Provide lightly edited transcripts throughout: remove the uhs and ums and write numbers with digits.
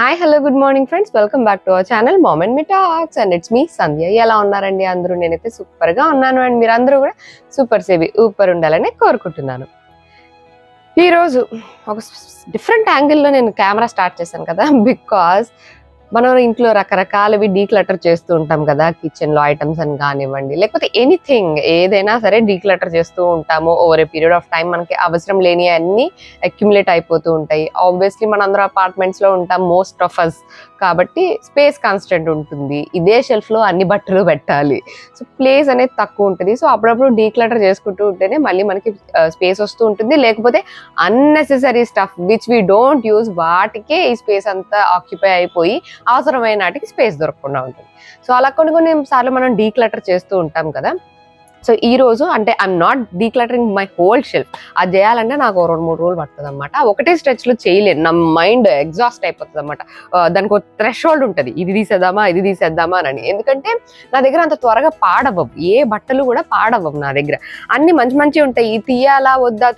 Hi hello good morning friends, welcome back to our channel mom and me talks and it's me Sandhya. ఎలా ఉన్నారండి అందరూ? నేనైతే super గా ఉన్నాను అండ్ మీరు అందరూ కూడా సూపర్ ఉండాలని కోరుకుంటున్నాను. ఈరోజు ఒక డిఫరెంట్ యాంగిల్లో నేను కెమెరా స్టార్ట్ చేశాను కదా, బికాస్ మనం ఇంట్లో రకరకాలవి డీక్లటర్ చేస్తూ ఉంటాం కదా, కిచెన్ లో ఐటమ్స్ అని కానివ్వండి, లేకపోతే ఎనీథింగ్ ఏదైనా సరే డీక్లటర్ చేస్తూ ఉంటాము. Over a period of time మనకి అవసరం లేని అన్ని అక్యుములేట్ అయిపోతూ ఉంటాయి. ఆబ్వియస్లీ మన అందరూ అపార్ట్మెంట్స్ లో ఉంటాం మోస్ట్ ఆఫ్ అస్, కాబట్టి స్పేస్ కాన్స్టెంట్ ఉంటుంది. ఇదే షెల్ఫ్ లో అన్ని బట్టలు పెట్టాలి, సో ప్లేస్ అనేది తక్కువ ఉంటుంది. సో అప్పుడప్పుడు డీక్లటర్ చేసుకుంటూ ఉంటేనే మళ్ళీ మనకి స్పేస్ వస్తూ ఉంటుంది. లేకపోతే unnecessary stuff which we don't use, వాటికే ఈ స్పేస్ అంతా ఆక్యుపై అయిపోయి అవసరమైన నాటికి స్పేస్ దొరకకుండా ఉంటుంది. సో అలా కొన్ని సార్లు మనం డీక్లటర్ చేస్తూ ఉంటాం కదా. సో ఈ రోజు అంటే I'm not decluttering my whole shelf. అది చేయాలంటే నాకు 2-3 రోజులు పడుతుంది అనమాట. ఒకటే స్ట్రెచ్ లో చేయలేను, నా మైండ్ ఎగ్జాస్ట్ అయిపోతుంది అనమాట. దానికి ఒక థ్రెషోల్డ్ ఉంటుంది, ఇది తీసేద్దామా అని. ఎందుకంటే నా దగ్గర అంత త్వరగా పాడవ్వవు, ఏ బట్టలు కూడా పాడవ్వవు నా దగ్గర. అన్ని మంచి ఉంటాయి. తీయాలా వద్దా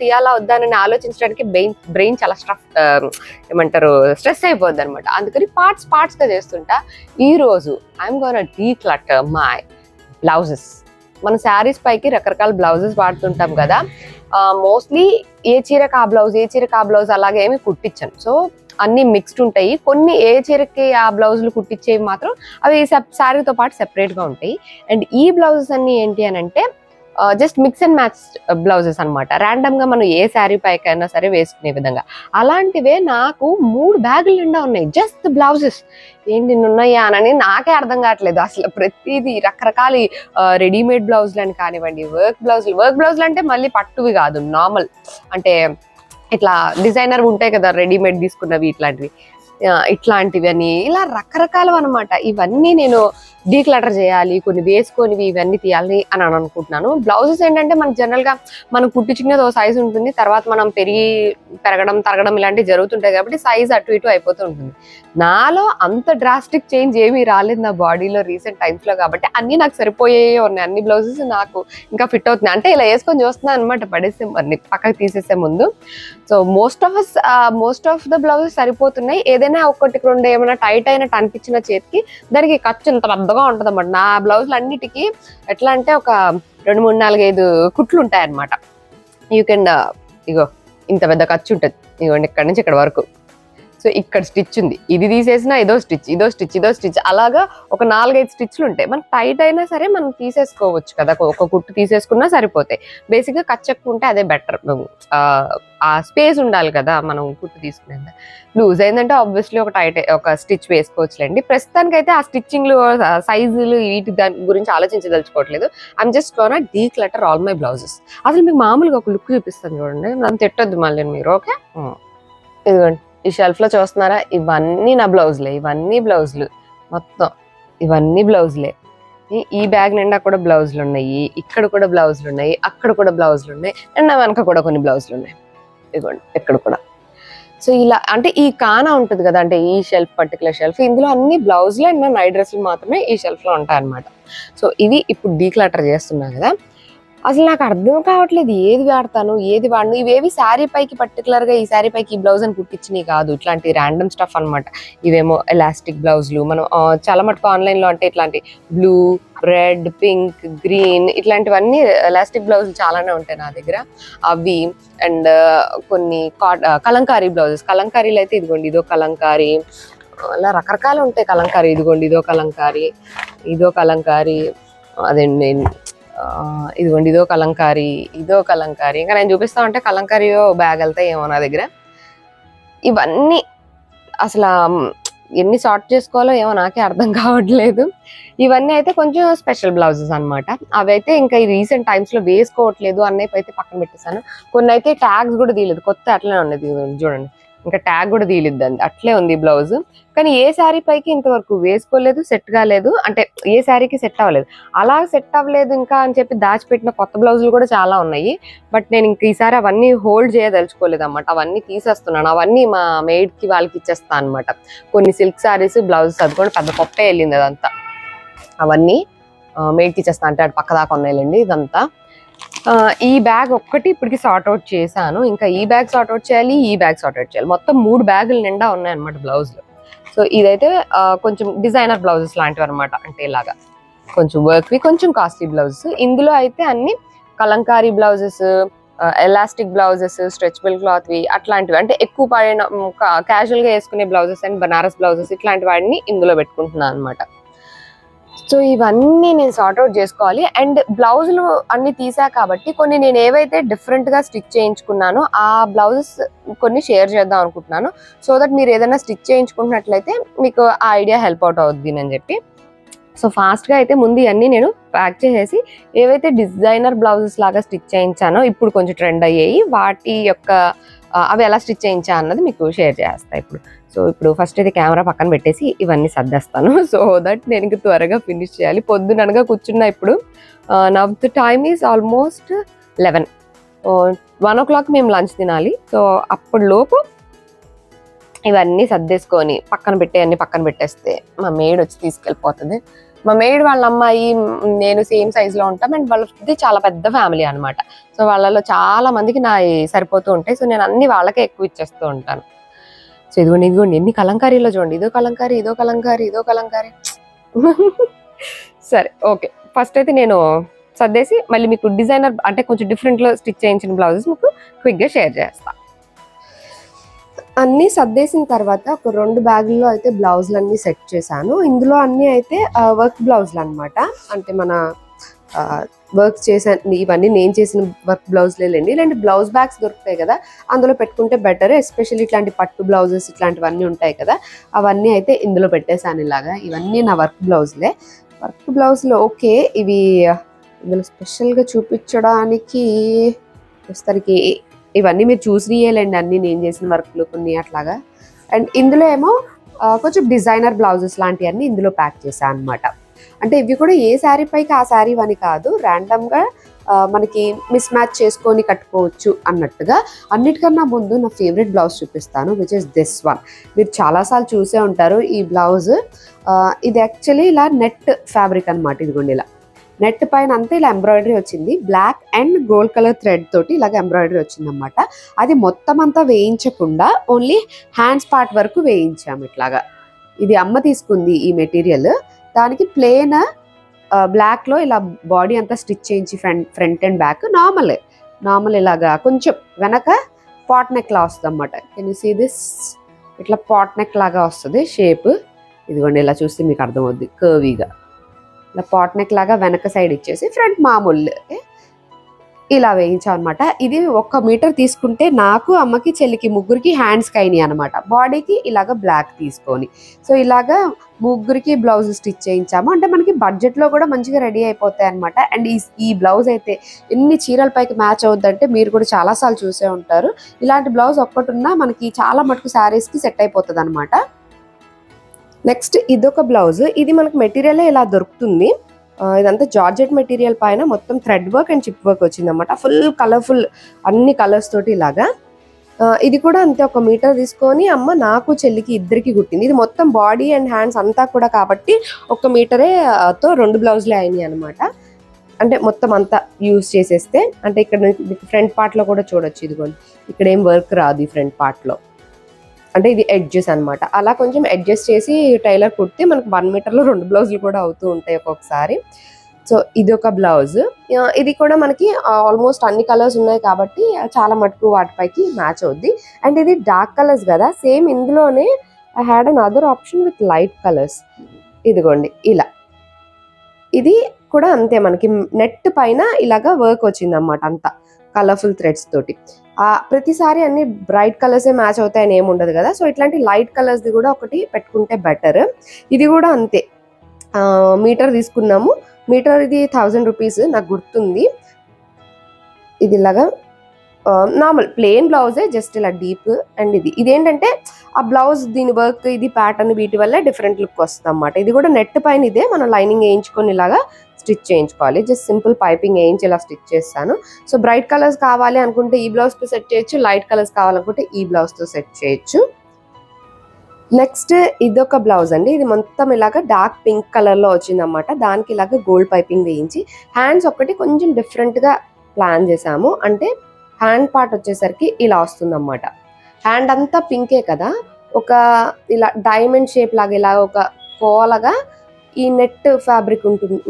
అని ఆలోచించడానికి బ్రెయిన్ చాలా స్ట్రెస్ అయిపోద్ది అనమాట. అందుకని పార్ట్స్ గా చేస్తుంటా. ఈ రోజు I'm gonna declutter my blouses. మన శారీస్ పైకి రకరకాల బ్లౌజెస్ వాడుతుంటాం కదా. మోస్ట్లీ ఏ చీరకు ఆ బ్లౌజ్ అలాగే ఏమి కుట్టించాను. సో అన్ని మిక్స్డ్ ఉంటాయి. కొన్ని ఏ చీరకి ఆ బ్లౌజులు కుట్టించేవి మాత్రం అవి శారీతో పాటు సెపరేట్ గా ఉంటాయి. అండ్ ఈ బ్లౌజెస్ అన్ని ఏంటి అని అంటే just mix and match blouses అనమాట. ర్యాండమ్ గా మనం ఏ శారీ పైకైనా సరే వేసుకునే విధంగా. అలాంటివే నాకు 3 బ్యాగులు నిండా ఉన్నాయి, జస్ట్ బ్లౌజెస్. ఏంటి ఉన్నాయా అని నాకే అర్థం కావట్లేదు. అసలు ప్రతిదీ రకరకాల రెడీమేడ్ బ్లౌజులు అని కానివ్వండి, వర్క్ బ్లౌజులు అంటే మళ్ళీ పట్టువి కాదు, నార్మల్ అంటే ఇట్లా డిజైనర్ ఉంటాయి కదా రెడీమేడ్ తీసుకున్నవి, ఇట్లాంటివి అని ఇలా రకరకాలు అనమాట. ఇవన్నీ నేను డీక్లటర్ చేయాలి, కొన్ని వేసుకొనివి ఇవన్నీ తీయాలి అని అనుకుంటున్నాను. బ్లౌజెస్ ఏంటంటే మనకు జనరల్ గా మనం కుట్టించుకునేది ఒక సైజు ఉంటుంది, తర్వాత మనం పెరగడం తరగడం ఇలాంటివి జరుగుతుంటాయి కాబట్టి సైజ్ అటు ఇటు అయిపోతూ ఉంటుంది. నాలో అంత డ్రాస్టిక్ చేంజ్ ఏమీ రాలేదు నా బాడీలో రీసెంట్ టైమ్స్ లో, కాబట్టి అన్ని నాకు సరిపోయే ఉన్నాయి. అన్ని బ్లౌజెస్ నాకు ఇంకా ఫిట్ అవుతున్నాయి. అంటే ఇలా వేసుకొని చూస్తున్నాను అనమాట, పడేసే అన్ని పక్కకి తీసేసే ముందు. So most of the blouses సరిపోతున్నాయి. ఏదైనా ఒకటి రెండు ఏమైనా టైట్ అయినట్టు అనిపించిన చేతికి దానికి ఖర్చు ఇంత పెద్దగా ఉంటుంది అన్నమాట. నా బ్లౌజులు అన్నిటికీ ఎట్లా అంటే ఒక 2, 3, 4, 5 కుట్లు ఉంటాయి అనమాట. యూ కెన్ ఇగో ఇంత పెద్ద ఖర్చు ఉంటుంది. ఇగోండి ఇక్కడ నుంచి ఇక్కడ వరకు. సో ఇక్కడ స్టిచ్ ఉంది, ఇది తీసేసినా ఇదో స్టిచ్ అలాగా ఒక 4-5 స్టిచ్లు ఉంటాయి. మనకు టైట్ అయినా సరే మనం తీసేసుకోవచ్చు కదా, ఒక కుట్టు తీసేసుకున్నా సరిపోతాయి. బేసిక్ గా ఖర్చు ఉంటే అదే బెటర్. ఆ స్పేస్ ఉండాలి కదా మనం కుట్టు తీసుకునేది. లూజ్ అయిందంటే ఆబ్వియస్లీ ఒక స్టిచ్ వేసుకోవచ్చులేండి. ప్రస్తుతానికి అయితే ఆ స్టిచ్చింగ్లు సైజులు దాని గురించి ఆలోచించదలుచుకోవట్లేదు. I'm just gonna declutter all my blouses. అసలు మీకు మామూలుగా ఒక లుక్ చూపిస్తాను చూడండి, నన్ను తిట్టొద్దు మళ్ళీ మీరు, ఓకే? ఇదిగోండి ఈ షెల్ఫ్ లో చూస్తున్నారా, ఇవన్నీ నా బ్లౌజులే. ఇవన్నీ బ్లౌజులు, మొత్తం ఇవన్నీ బ్లౌజులే. ఈ బ్యాగ్ నిండా కూడా బ్లౌజులు ఉన్నాయి, ఇక్కడ కూడా బ్లౌజులు ఉన్నాయి, అక్కడ కూడా బ్లౌజులు ఉన్నాయి, అండ్ నా వెనక కూడా కొన్ని బ్లౌజులు ఉన్నాయి. ఇదిగోండి ఇక్కడ కూడా. సో ఇలా అంటే ఈ కానా ఉంటుంది కదా, అంటే ఈ పర్టికులర్ షెల్ఫ్, ఇందులో అన్ని బ్లౌజులు అండ్ నైట్ డ్రెస్సులు మాత్రమే ఈ షెల్ఫ్ లో ఉంటాయి అనమాట. సో ఇది ఇప్పుడు డీక్లటర్ చేస్తున్నా కదా. అసలు నాకు అర్థం కావట్లేదు ఏది వాడతాను ఏది వాడను. ఇవేవి శారీ పైకి పర్టికులర్ గా ఈ శారీ పైకి ఈ బ్లౌజ్ అని కుట్టించినవి కాదు, ఇట్లాంటి ర్యాండమ్ స్టఫ్ అనమాట. ఇవేమో ఎలాస్టిక్ బ్లౌజులు. మనం చాలా మటుకు ఆన్లైన్ లో అంటే ఇట్లాంటి బ్లూ, రెడ్, పింక్, గ్రీన్ ఇట్లాంటివన్నీ ఎలాస్టిక్ బ్లౌజులు చాలానే ఉంటాయి నా దగ్గర. అవి అండ్ కొన్ని కలంకారీ బ్లౌజెస్. కలంకారీలు అయితే ఇదిగోండి ఇదో కలంకారీ, అలా రకరకాలు ఉంటాయి కలంకారీ. ఇదిగోండి ఇదో కలంకారీ, అదండి ఇదిగోండి ఇదో కలంకారీ. ఇంకా నేను చూపిస్తా ఉంటే కలంకారీ బ్యాగ్ వెళ్తాయి ఏమో నా దగ్గర. ఇవన్నీ అసలు ఎన్ని సార్ట్ చేసుకోవాలో ఏమో నాకే అర్థం కావట్లేదు. ఇవన్నీ అయితే కొంచెం స్పెషల్ బ్లౌజెస్ అనమాట. అవి అయితే ఇంకా ఈ రీసెంట్ టైమ్స్ లో వేసుకోవట్లేదు, అన్నైపు అయితే పక్కన పెట్టేశాను. కొన్ని అయితే ట్యాగ్స్ కూడా తీయలేదు, కొత్త అట్లనే ఉన్నది చూడండి, ఇంకా ట్యాగ్ కూడా తీయలేదండి, అట్లే ఉంది బ్లౌజ్. కానీ ఏ శారీ పైకి ఇంతవరకు వేసుకోలేదు, సెట్ కాలేదు, అంటే ఏ శారీకి సెట్ అవ్వలేదు. అలా సెట్ అవ్వలేదు ఇంకా అని చెప్పి దాచిపెట్టిన కొత్త బ్లౌజులు కూడా చాలా ఉన్నాయి. బట్ నేను ఇంక ఈసారి అవన్నీ హోల్డ్ చేయదలుచుకోలేదు అన్నమాట. అవన్నీ తీసేస్తున్నాను, అవన్నీ మా మెయిడ్ కి వాళ్ళకి ఇచ్చేస్తాను అనమాట. కొన్ని సిల్క్ శారీస్ బ్లౌజెస్ అది కూడా పెద్ద పప్పే వెళ్ళింది అదంతా. అవన్నీ మెయిడ్కి ఇచ్చేస్తాను, అంటే అటు పక్క దాకా ఉన్నాయిలేండి ఇదంతా. ఈ బ్యాగ్ ఒక్కటి ఇప్పటికి సార్ట్ అవుట్ చేశాను. ఇంకా ఈ బ్యాగ్ సార్ట్ అవుట్ చేయాలి, మొత్తం 3 బ్యాగులు నిండా ఉన్నాయి అనమాట బ్లౌజ్లు. సో ఇదైతే కొంచెం డిజైనర్ బ్లౌజెస్ లాంటివి అనమాట. అంటే ఇలాగా కొంచెం వర్క్వి, కొంచెం కాస్ట్లీ బ్లౌజెస్. ఇందులో అయితే అన్ని Kalamkari blouses, elastic blouses, stretchable క్లాత్వి అట్లాంటివి, అంటే ఎక్కువ పైన క్యాజువల్గా వేసుకునే బ్లౌజెస్ అండ్ బనారస్ బ్లౌజెస్ ఇట్లాంటి వాటిని ఇందులో పెట్టుకుంటున్నాను అనమాట. సో ఇవన్నీ నేను సార్ట్అవుట్ చేసుకోవాలి. అండ్ బ్లౌజులు అన్ని తీసా కాబట్టి కొన్ని నేను ఏవైతే డిఫరెంట్గా స్టిచ్ చేయించుకున్నానో ఆ బ్లౌజెస్ కొన్ని షేర్ చేద్దాం అనుకుంటున్నాను. సో దట్ మీరు ఏదైనా స్టిచ్ చేయించుకుంటున్నట్లయితే మీకు ఆ ఐడియా హెల్ప్ అవుట్ అవుద్ది అని చెప్పి. సో ఫాస్ట్గా అయితే ముందు ఇవన్నీ నేను ప్యాక్ చేసేసి ఏవైతే డిజైనర్ బ్లౌజెస్ లాగా స్టిచ్ చేయించానో ఇప్పుడు కొంచెం ట్రెండ్ అయ్యాయి, వాటి యొక్క అవి ఎలా స్టిచ్ చేయించా అన్నది మీకు షేర్ చేస్తాను ఇప్పుడు. సో ఇప్పుడు ఫస్ట్ అయితే కెమెరా పక్కన పెట్టేసి ఇవన్నీ సర్దేస్తాను. సో దట్ నేను ఇంకా త్వరగా ఫినిష్ చేయాలి. పొద్దుననగా కూర్చున్నా ఇప్పుడు. Now the time is almost 11. 1 o'clock మేము లంచ్ తినాలి. సో అప్పుడు లోపు ఇవన్నీ సర్దేసుకొని పక్కన పెట్టేస్తే మా మేడ్ వచ్చి తీసుకెళ్ళిపోతుంది. మా మేడ్ వాళ్ళ అమ్మాయి నేను సేమ్ సైజులో ఉంటాం. అండ్ వాళ్ళది చాలా పెద్ద ఫ్యామిలీ అనమాట. సో వాళ్ళలో చాలా మందికి నా సరిపోతూ ఉంటాయి. సో నేను అన్ని వాళ్ళకే ఎక్కువ ఇచ్చేస్తూ ఉంటాను. సో ఇదిగోండి ఎన్ని కలంకారీలో చూడండి, ఇదో కలంకారీ. సరే ఓకే, ఫస్ట్ అయితే నేను సర్దేసి మళ్ళీ మీకు డిజైనర్ అంటే కొంచెం డిఫరెంట్లో స్టిచ్ చేయించిన బ్లౌజెస్ మీకు క్విక్గా షేర్ చేస్తాను. అన్నీ సర్దేసిన తర్వాత ఒక 2 బ్యాగుల్లో అయితే బ్లౌజులు అన్నీ సెట్ చేశాను. ఇందులో అన్నీ అయితే వర్క్ బ్లౌజులు అనమాట. అంటే మన వర్క్ చేసాను, ఇవన్నీ నేను చేసిన వర్క్ బ్లౌజులేండి. ఇలాంటి బ్లౌజ్ బ్యాగ్స్ దొరుకుతాయి కదా, అందులో పెట్టుకుంటే బెటర్. ఎస్పెషల్లీ ఇట్లాంటి పట్టు బ్లౌజెస్ ఇట్లాంటివన్నీ ఉంటాయి కదా, అవన్నీ అయితే ఇందులో పెట్టేశాను ఇలాగా. ఇవన్నీ నా వర్క్ బ్లౌజులే. వర్క్ బ్లౌజులు ఓకే, ఇవి ఇందులో స్పెషల్గా చూపించడానికి ప్రస్తుతానికి ఇవన్నీ మీరు చూసినాయేలేండి, అన్నీ నేను చేసిన వర్క్లు కొన్ని అట్లాగా. అండ్ ఇందులో ఏమో కొంచెం డిజైనర్ బ్లౌజెస్ లాంటివన్నీ ఇందులో ప్యాక్ చేశాను అనమాట. అంటే ఇవి కూడా ఏ శారీ పైకి ఆ శారీ అని కాదు, ర్యాండమ్గా మనకి మిస్ మ్యాచ్ చేసుకొని కట్టుకోవచ్చు అన్నట్టుగా. అన్నిటికన్నా ముందు నా ఫేవరెట్ బ్లౌజ్ చూపిస్తాను, విచ్ ఇస్ దిస్ వన్. మీరు చాలాసార్లు చూసే ఉంటారు ఈ బ్లౌజ్. ఇది యాక్చువల్లీ ఇలా నెట్ ఫ్యాబ్రిక్ అనమాట. ఇదిగోండి ఇలా నెట్ పైన అంతా ఇలా ఎంబ్రాయిడరీ వచ్చింది, black and gold colour thread తోటి ఇలాగ ఎంబ్రాయిడరీ వచ్చింది అనమాట. అది మొత్తం అంతా వేయించకుండా ఓన్లీ హ్యాండ్స్ పార్ట్ వరకు వేయించాము ఇట్లాగా. ఇది అమ్మ తీసుకుంది ఈ మెటీరియల్. దానికి ప్లేన్ బ్లాక్లో ఇలా బాడీ అంతా స్టిచ్ చేయించి ఫ్రంట్ అండ్ బ్యాక్ నార్మల్ ఇలాగా కొంచెం వెనక పాట్ నెక్ లా వస్తుంది అనమాట. Can you see this? ఇట్లా పాట్ నెక్ లాగా వస్తుంది షేప్. ఇదిగోండి ఇలా చూస్తే మీకు అర్థమవుద్ది, కర్వీగా ఇలా పాట్ నెక్ లాగా వెనక సైడ్ ఇచ్చేసి ఫ్రంట్ మామూలు ఇలా వేయించాం అనమాట. ఇది 1 మీటర్ తీసుకుంటే నాకు, అమ్మకి, చెల్లికి ముగ్గురికి హ్యాండ్స్కి అయినాయి అనమాట. బాడీకి ఇలాగ బ్లాక్ తీసుకొని సో ఇలాగా ముగ్గురికి బ్లౌజ్ స్టిచ్ చేయించాము. అంటే మనకి బడ్జెట్లో కూడా మంచిగా రెడీ అయిపోతాయి అనమాట. అండ్ ఈ బ్లౌజ్ అయితే ఎన్ని చీరల పైకి మ్యాచ్ అవుద్దంటే మీరు కూడా చాలాసార్లు చూసే ఉంటారు. ఇలాంటి బ్లౌజ్ ఒక్కటి ఉన్నా మనకి చాలా మటుకు శారీస్కి సెట్ అయిపోతుంది అనమాట. నెక్స్ట్ ఇదొక బ్లౌజ్. ఇది మనకు మెటీరియల్ ఇలా దొరుకుతుంది. ఇదంతా జార్జెట్ మెటీరియల్ పైన మొత్తం thread work and chip work వచ్చింది అనమాట. ఫుల్ కలర్ఫుల్ అన్ని కలర్స్ తోటి ఇలాగా. ఇది కూడా అంతే, 1 మీటర్ తీసుకొని అమ్మ నాకు, చెల్లికి ఇద్దరికి కుట్టింది. ఇది మొత్తం బాడీ అండ్ హ్యాండ్స్ అంతా కూడా కాబట్టి 1 మీటరే తో 2 బ్లౌజులే అయినాయి అనమాట. అంటే మొత్తం అంతా యూజ్ చేసేస్తే. అంటే ఇక్కడ ఫ్రంట్ పార్ట్లో కూడా చూడొచ్చు, ఇదిగోండి ఇక్కడ ఏం వర్క్ రాదు ఈ ఫ్రంట్ పార్ట్లో. అంటే ఇది ఎడ్జెస్ అనమాట. అలా కొంచెం అడ్జస్ట్ చేసి టైలర్ కుడితే మనకు 1 మీటర్లో 2 బ్లౌజులు కూడా అవుతూ ఉంటాయి ఒక్కొక్కసారి. సో ఇది ఒక బ్లౌజ్. ఇది కూడా మనకి ఆల్మోస్ట్ అన్ని కలర్స్ ఉన్నాయి కాబట్టి చాలా మటుకు వాటిపైకి మ్యాచ్ అవుద్ది. అండ్ ఇది డార్క్ కలర్స్ కదా, సేమ్ ఇందులోనే I had an other option with light colours. ఇదిగోండి ఇలా. ఇది కూడా అంతే, మనకి నెట్ పైన ఇలాగా వర్క్ వచ్చింది అన్నమాట, అంతా కలర్ఫుల్ థ్రెడ్స్ తోటి. ప్రతిసారి అన్ని బ్రైట్ కలర్సే మ్యాచ్ అవుతాయని ఏమి ఉండదు కదా. సో ఇట్లాంటి లైట్ కలర్స్ది కూడా ఒకటి పెట్టుకుంటే బెటర్. ఇది కూడా అంతే, మీటర్ తీసుకున్నాము. మీటర్ ఇది 1000 రూపీస్ నాకు గుర్తుంది. ఇది ఇలాగా నార్మల్ ప్లెయిన్ బ్లౌజే, జస్ట్ ఇలా డీప్. అండ్ ఇదేంటంటే ఆ బ్లౌజ్ దీని వర్క్, ఇది ప్యాటర్న్, వీటి వల్ల డిఫరెంట్ లుక్ వస్తుంది అన్నమాట. ఇది కూడా నెట్ పైన ఇదే, మనం లైనింగ్ వేయించుకొని ఇలాగా స్టిచ్ చేయించుకోవాలి. జస్ట్ సింపుల్ పైపింగ్ వేయించి ఇలా స్టిచ్ చేస్తాను. సో బ్రైట్ కలర్స్ కావాలి అనుకుంటే ఈ బ్లౌజ్తో సెట్ చేయొచ్చు, లైట్ కలర్స్ కావాలనుకుంటే ఈ బ్లౌజ్తో సెట్ చేయొచ్చు. నెక్స్ట్ ఇదొక బ్లౌజ్ అండి. ఇది మొత్తం ఇలాగ డార్క్ పింక్ కలర్లో వచ్చిందన్నమాట. దానికి ఇలాగ గోల్డ్ పైపింగ్ వేయించి హ్యాండ్స్ ఒకటి కొంచెం డిఫరెంట్గా ప్లాన్ చేసాము. అంటే హ్యాండ్ పార్ట్ వచ్చేసరికి ఇలా వస్తుందన్నమాట. హ్యాండ్ అంతా పింకే కదా, ఒక ఇలా డైమండ్ షేప్ లాగా ఇలా ఒక కోలగా ఈ నెట్ ఫ్యాబ్రిక్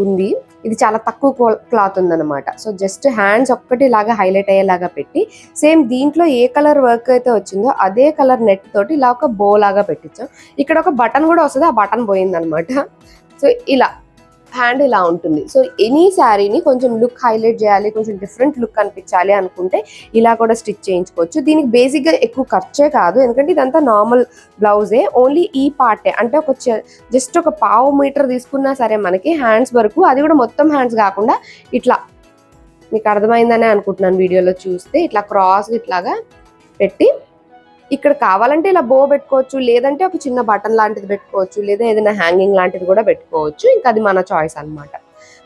ఉంది. ఇది చాలా తక్కువ క్లాత్ ఉందన్నమాట. సో జస్ట్ హ్యాండ్స్ ఒక్కటి ఇలాగా హైలైట్ అయ్యేలాగా పెట్టి సేమ్ దీంట్లో ఏ కలర్ వర్క్ అయితే వచ్చిందో అదే కలర్ నెట్ తోటి ఇలా ఒక బో లాగా పెట్టించాం. ఇక్కడ ఒక బటన్ కూడా వస్తుంది, ఆ బటన్ పోయిందనమాట. సో ఇలా హ్యాండ్ ఇలా ఉంటుంది. సో ఎనీ శారీని కొంచెం లుక్ హైలైట్ చేయాలి, కొంచెం డిఫరెంట్ లుక్ అనిపించాలి అనుకుంటే ఇలా కూడా స్టిచ్ చేయించుకోవచ్చు. దీనికి బేసిక్గా ఎక్కువ ఖర్చే కాదు, ఎందుకంటే ఇదంతా నార్మల్ బ్లౌజే. ఓన్లీ ఈ పార్టే అంటే ఒక జస్ట్ ఒక 1/2 మీటర్ తీసుకున్నా సరే మనకి హ్యాండ్స్ వరకు, అది కూడా మొత్తం హ్యాండ్స్ కాకుండా ఇట్లా, మీకు అర్థమైందనే అనుకుంటున్నాను వీడియోలో చూస్తే, ఇట్లా క్రాస్ ఇట్లాగా పెట్టి ఇక్కడ కావాలంటే ఇలా బో పెట్టుకోవచ్చు, లేదంటే ఒక చిన్న బటన్ లాంటిది పెట్టుకోవచ్చు, లేదా ఏదైనా హ్యాంగింగ్ లాంటిది కూడా పెట్టుకోవచ్చు. ఇంకా అది మన చాయిస్ అనమాట.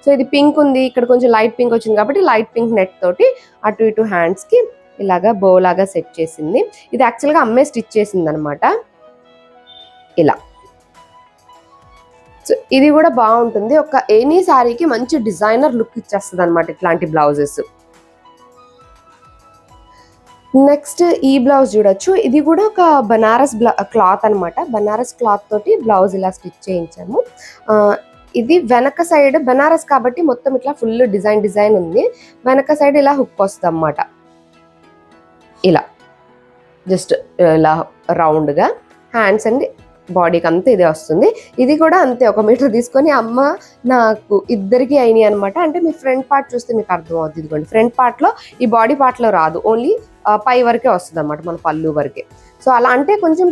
సో ఇది పింక్ ఉంది, ఇక్కడ కొంచెం లైట్ పింక్ వచ్చింది కాబట్టి లైట్ పింక్ నెట్ తోటి అటు ఇటు హ్యాండ్స్కి ఇలాగా బో లాగా సెట్ చేసింది. ఇది యాక్చువల్గా అమ్మే స్టిచ్ చేసింది అనమాట ఇలా. సో ఇది కూడా బాగుంటుంది, ఒక ఎనీ శారీకి మంచి డిజైనర్ లుక్ ఇచ్చేస్తుంది అనమాట ఇట్లాంటి బ్లౌజెస్. నెక్స్ట్ ఈ బ్లౌజ్ చూడొచ్చు, ఇది కూడా ఒక బనారస్ క్లాత్ అనమాట. బనారస్ క్లాత్ తోటి బ్లౌజ్ ఇలా స్టిచ్ చేయించాము. ఇది వెనక సైడ్ బనారస్ కాబట్టి మొత్తం ఇట్లా ఫుల్ డిజైన్ ఉంది. వెనక సైడ్ ఇలా హుక్ వస్తుంది అన్నమాట, ఇలా జస్ట్ ఇలా రౌండ్గా హ్యాండ్స్ అండ్ బాడీకి అంతా ఇదే వస్తుంది. ఇది కూడా అంతే, 1 మీటర్ తీసుకొని అమ్మ నాకు ఇద్దరికి అయినాయి అనమాట. అంటే మీ ఫ్రంట్ పార్ట్ చూస్తే మీకు అర్థం అవుతుంది. ఇదిగోండి ఫ్రంట్ పార్ట్లో ఈ బాడీ పార్ట్లో రాదు, ఓన్లీ పై వరకే వస్తుంది అనమాట, మన పళ్ళు వరకే. సో అలా అంటే కొంచెం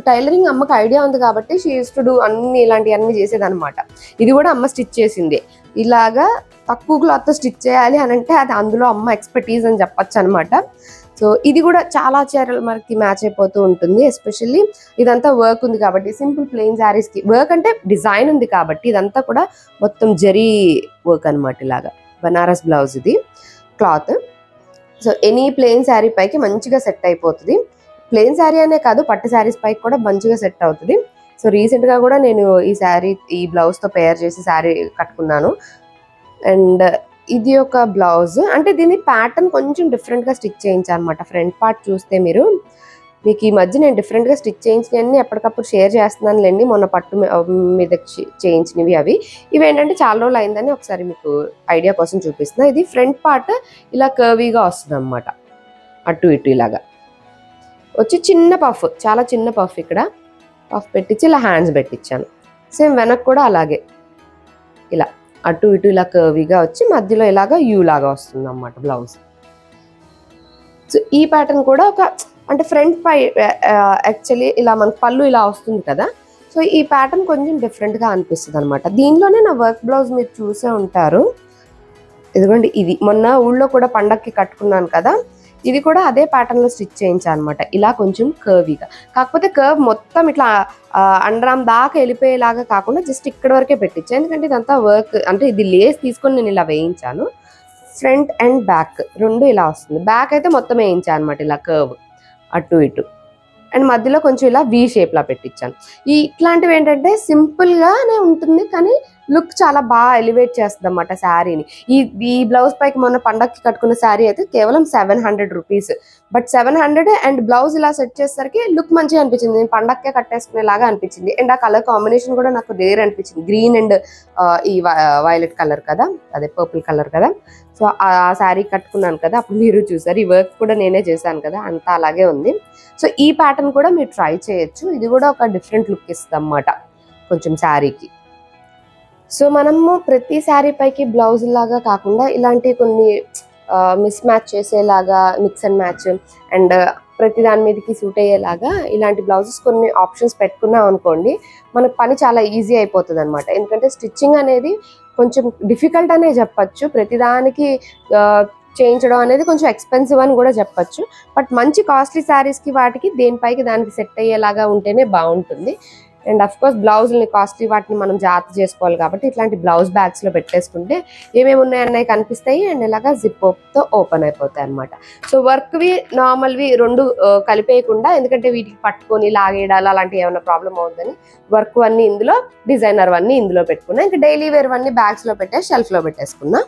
టైలరింగ్ అమ్మకి ఐడియా ఉంది కాబట్టి షీ యూస్ టు డూ అన్ని ఇలాంటివన్నీ చేసేదనమాట. ఇది కూడా అమ్మ స్టిచ్ చేసింది. ఇలాగా తక్కువ క్లాత్ స్టిచ్ చేయాలి అని అంటే అది అందులో అమ్మ ఎక్స్పర్టీజ్ అని చెప్పచ్చు అనమాట. సో ఇది కూడా చాలా చీరలు మనకి మ్యాచ్ అయిపోతూ ఉంటుంది. ఎస్పెషల్లీ ఇదంతా వర్క్ ఉంది కాబట్టి, సింపుల్ ప్లెయిన్ శారీస్కి వర్క్ అంటే డిజైన్ ఉంది కాబట్టి ఇదంతా కూడా మొత్తం జరీ వర్క్ అనమాట. ఇలాగా బనారస్ బ్లౌజ్ ఇది cloth. So any plain sari పైకి మంచిగా సెట్ అయిపోతుంది. ప్లెయిన్ శారీ అనే కాదు, పట్టు శారీస్ పైకి కూడా మంచిగా సెట్ అవుతుంది. సో రీసెంట్గా కూడా నేను ఈ బ్లౌజ్తో పేర్ చేసి శారీ కట్టుకున్నాను. అండ్ ఇది ఒక బ్లౌజ్, అంటే దీని ప్యాటర్న్ కొంచెం డిఫరెంట్గా స్టిచ్ చేయించాను అనమాట. ఫ్రంట్ పార్ట్ చూస్తే మీకు ఈ మధ్య నేను డిఫరెంట్గా స్టిచ్ చేయించినవన్నీ ఎప్పటికప్పుడు షేర్ చేస్తున్నాను లేండి. మొన్న పట్టు మీద చేయించినవి అవి. ఇవి ఏంటంటే చాలా రోజులు అయిందని ఒకసారి మీకు ఐడియా కోసం చూపిస్తున్నా. ఇది ఫ్రంట్ పార్ట్ ఇలా కర్వీగా వస్తుంది అనమాట, అటు ఇటు ఇలాగా వచ్చి చిన్న పఫ్, చాలా చిన్న పఫ్, ఇక్కడ పఫ్ పెట్టించి ఇలా హ్యాండ్స్ పెట్టించాను. సేమ్ వెనక్కి కూడా అలాగే ఇలా అటు ఇటు ఇలా కర్వీగా వచ్చి మధ్యలో ఇలాగా యూ లాగా వస్తుంది అన్నమాట బ్లౌజ్. సో ఈ ప్యాటర్న్ కూడా ఒక అంటే ఫ్రంట్ పై యాక్చువల్లీ ఇలా మనకు పళ్ళు ఇలా వస్తుంది కదా. సో ఈ ప్యాటర్న్ కొంచెం డిఫరెంట్గా అనిపిస్తుంది అనమాట. దీనిలోనే నా వర్క్ బ్లౌజ్ మీరు చూసే ఉంటారు, ఇదిగోండి. ఇది మొన్న ఊళ్ళో కూడా పండక్కి కట్టుకున్నాను కదా, ఇది కూడా అదే ప్యాటర్న్లో స్టిచ్ చేయించాను అనమాట. ఇలా కొంచెం కర్వీగా, కాకపోతే కర్వ్ మొత్తం ఇట్లా అండరామ్ దాకా వెళ్ళిపోయేలాగా కాకుండా జస్ట్ ఇక్కడ వరకే పెట్టించాను, ఎందుకంటే ఇదంతా వర్క్ అంటే ఇది లేస్ తీసుకొని నేను ఇలా వేయించాను. ఫ్రంట్ అండ్ బ్యాక్ రెండు ఇలా వస్తుంది. బ్యాక్ అయితే మొత్తం వేయించాను అనమాట ఇలా కర్వ్ అటు ఇటు. అండ్ మధ్యలో కొంచెం ఇలా వీ షేప్లా పెట్టించాను. ఇట్లాంటివి ఏంటంటే సింపుల్గానే ఉంటుంది కానీ లుక్ చాలా బాగా ఎలివేట్ చేస్తుంది అన్నమాట శారీని. ఈ బ్లౌజ్ పైకి మొన్న పండగకి కట్టుకున్న శారీ అయితే కేవలం 700 రూపీస్. బట్ 700 అండ్ బ్లౌజ్ ఇలా సెట్ చేసేసరికి లుక్ మంచిగా అనిపించింది. నేను పండగకే కట్టేసుకునేలాగా అనిపించింది. అండ్ ఆ కలర్ కాంబినేషన్ కూడా నాకు రేర్ అనిపించింది. గ్రీన్ అండ్ ఈ వైలెట్ కలర్ కదా, అదే పర్పుల్ కలర్ కదా. సో ఆ శారీ కట్టుకున్నాను కదా, అప్పుడు మీరు చూసారు. ఈ వర్క్ కూడా నేనే చేశాను కదా, అంతా అలాగే ఉంది. సో ఈ ప్యాటర్న్ కూడా మీరు ట్రై చేయొచ్చు. ఇది కూడా ఒక డిఫరెంట్ లుక్ ఇస్తుంది అన్నమాట కొంచెం శారీకి. సో మనము ప్రతి శారీ పైకి బ్లౌజ్ లాగా కాకుండా ఇలాంటి కొన్ని మిస్ మ్యాచ్ చేసేలాగా, మిక్స్ అండ్ మ్యాచ్ అండ్ ప్రతి దాని మీదకి సూట్ అయ్యేలాగా ఇలాంటి బ్లౌజెస్ కొన్ని ఆప్షన్స్ పెట్టుకున్నాం అనుకోండి, మనకు పని చాలా ఈజీ అయిపోతుంది అనమాట. ఎందుకంటే స్టిచ్చింగ్ అనేది కొంచెం డిఫికల్ట్ అనే చెప్పచ్చు. ప్రతిదానికి చేయించడం అనేది కొంచెం ఎక్స్పెన్సివ్ అని కూడా చెప్పచ్చు. బట్ మంచి కాస్ట్లీ శారీస్కి వాటికి దేనిపైకి దానికి సెట్ అయ్యేలాగా ఉంటేనే బాగుంటుంది. అండ్ అఫ్ కోర్స్ బ్లౌజుల్ని కాస్ట్లీ వాటిని మనం జాగ్రత్త చేసుకోవాలి కాబట్టి ఇట్లాంటి బ్లౌజ్ బ్యాగ్స్లో పెట్టేసుకుంటే ఏమేమి ఉన్నాయన్నాయి కనిపిస్తాయి. అండ్ ఇలాగా జిప్తో ఓపెన్ అయిపోతాయి అనమాట. సో వర్క్వి నార్మల్వి రెండు కలిపేయకుండా, ఎందుకంటే వీటికి పట్టుకొని లాగేయడాలు అలాంటివి ఏమైనా ప్రాబ్లం అవుతుందని వర్క్ అన్నీ ఇందులో, డిజైనర్ అన్నీ ఇందులో పెట్టుకున్నా. ఇంకా డైలీ వేర్ అన్నీ బ్యాగ్స్లో పెట్టే షెల్ఫ్లో పెట్టేసుకున్నా.